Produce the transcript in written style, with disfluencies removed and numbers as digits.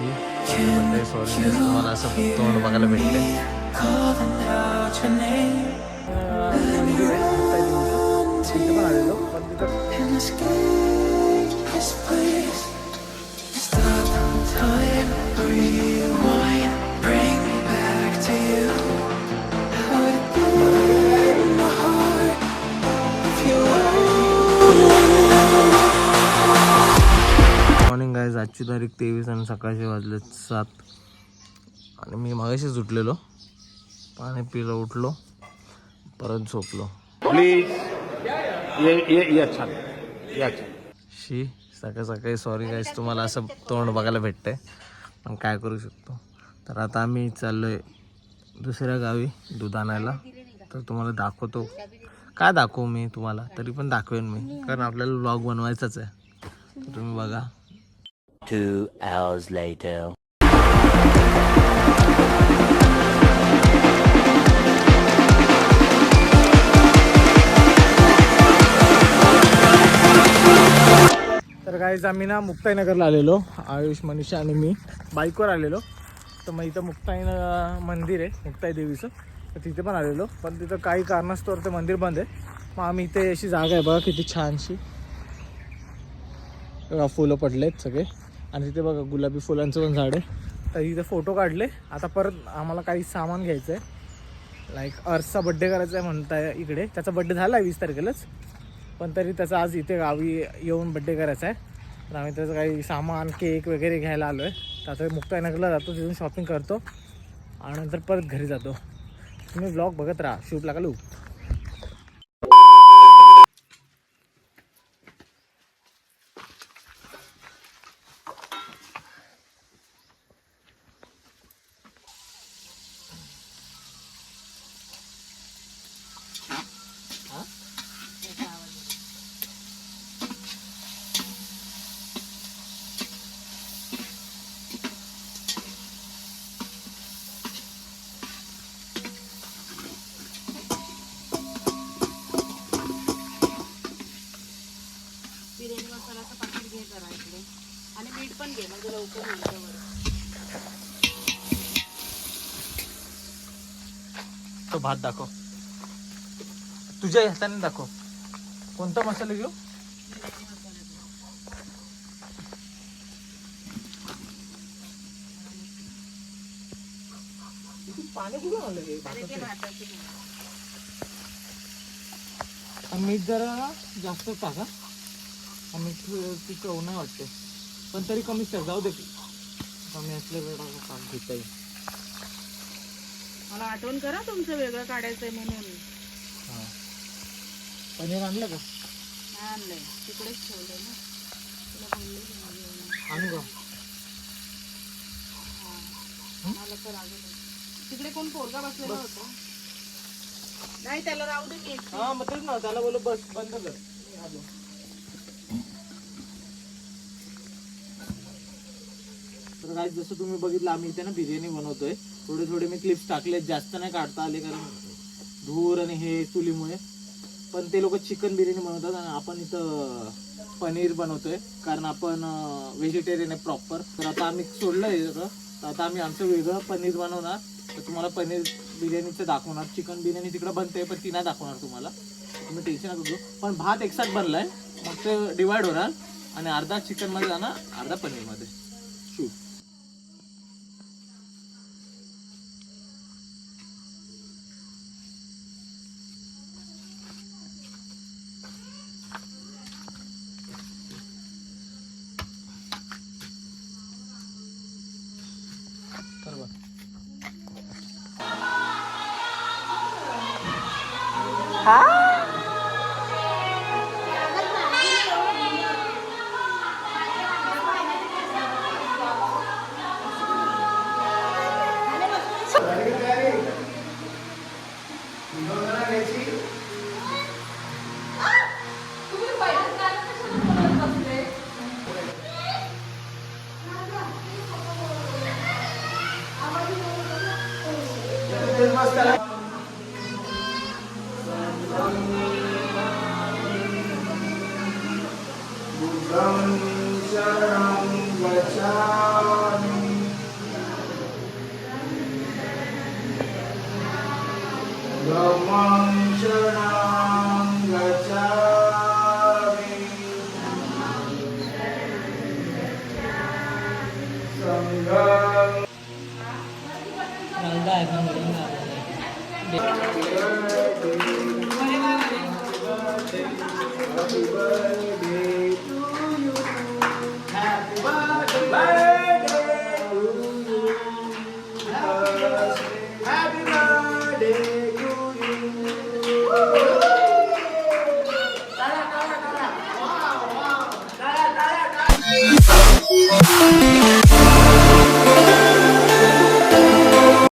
Sorry तुम्हाला असं तोंड बघायला भेटते. मॉर्निंग गाईज, आजची तारीख 23 आणि सकाळचे वाजले 7 आणि मी मागाशीच उठलेलो, पाणी पिलं, उठलो, परत झोपलो. प्लीज ये अच्छा शी सकाळ सकाळी सॉरी गाईज तुम्हाला असं तोंड बघायला भेटतंय, पण काय करू शकतो. तर आता आम्ही चाललोय दुसऱ्या गावी दूध आणायला. तर तुम्हाला दाखवतो. काय दाखवू मी तुम्हाला, तरी पण दाखवेन मी, कारण आपल्याला व्लॉग बनवायचाच आहे. तर तुम्ही बघा. 2 hours later. तर गाईज आम्ही ना मुक्ताईनगरला आलेलो, आयुष, मनीषा आणि मी बाईकवर आलेलो. तर मग इथं मुक्ताई मंदिर आहे, मुक्ताई देवीचं. तर तिथे पण आलेलो, पण तिथं काही कारणास्तव ते मंदिर बंद आहे. मग आम्ही इथे अशी जागा आहे बघा, किती छानशी फुलं पडलेत सगळे, आणि तिथे बघा गुलाबी फुलांचं पण झाड आहे. तर इथे फोटो काढले. आता परत आम्हाला काही सामान घ्यायचं आहे, लाईक अर्सचा बड्डे करायचा आहे म्हणताय इकडे. त्याचा बड्डे झाला आहे 20 तारखेलाच, पण तरी त्याचा आज इथे गावी येऊन बड्डे करायचा आहे. तर आम्ही त्याचं काही सामान, केक वगैरे घ्यायला आलो आहे. तर आता मुक्ताईनगरला जातो, तिथून शॉपिंग करतो आणि नंतर परत घरी जातो. तुम्ही ब्लॉग बघत राहा, शूटला घालू. बिर्याणी मसाल्याचं पाकिट घे जरा इकडे, आणि मीठ पण घे म्हणजे लवकर होईल. तो भात दाखव, तुझ्या हाताने दाखव. कोणता मसाला घेऊ? पाणी कुठून आलं रे? मीठ जरा जास्त टाका, मीठ चव नाही वाटते, पण तरी कमी जाऊ दे, कमी असल्यावर काम घेता येईल. मला आठवण करा तुमचं वेगळं काढायचंय म्हणून. हां, पनीर आणलं का? नाही आणलंय, तिकडेच ठेवलंय ना. तुला बोलले आणू का? मला तर अजून तिकडे कोण पोरगा बसलेला होता? नाही, त्याला राहू दे की. हां, मग तेच ना, त्याला बोलू बस बंद कर, मी आलो. तर काय, जसं तुम्ही बघितलं आम्ही इथे ना बिर्याणी बनवतोय. थोडे मी क्लिप्स टाकले, जास्त नाही काढता आले कारण धूर आणि हे चुलीमुळे. पण ते लोक चिकन बिर्याणी बनवतात आणि आपण इथं पनीर बनवतोय, कारण आपण व्हेजिटेरियन आहे प्रॉपर. तर आता आम्ही सोडलं आहे सगळं, तर आता आम्ही आमचं वेगळं पनीर बनवणार. तर तुम्हाला पनीर बिर्याणीचं दाखवणार. चिकन बिर्याणी तिकडं बनते, पण ती नाही दाखवणार तुम्हाला, तुम्ही टेन्शन नका घेऊ. पण भात एकसाथ बनलाय, मग ते डिवाइड होणार आणि अर्धा चिकनमध्ये जाणार, अर्धा पनीरमध्ये. शूट. शरणं गच्छामि birthday. Happy birthday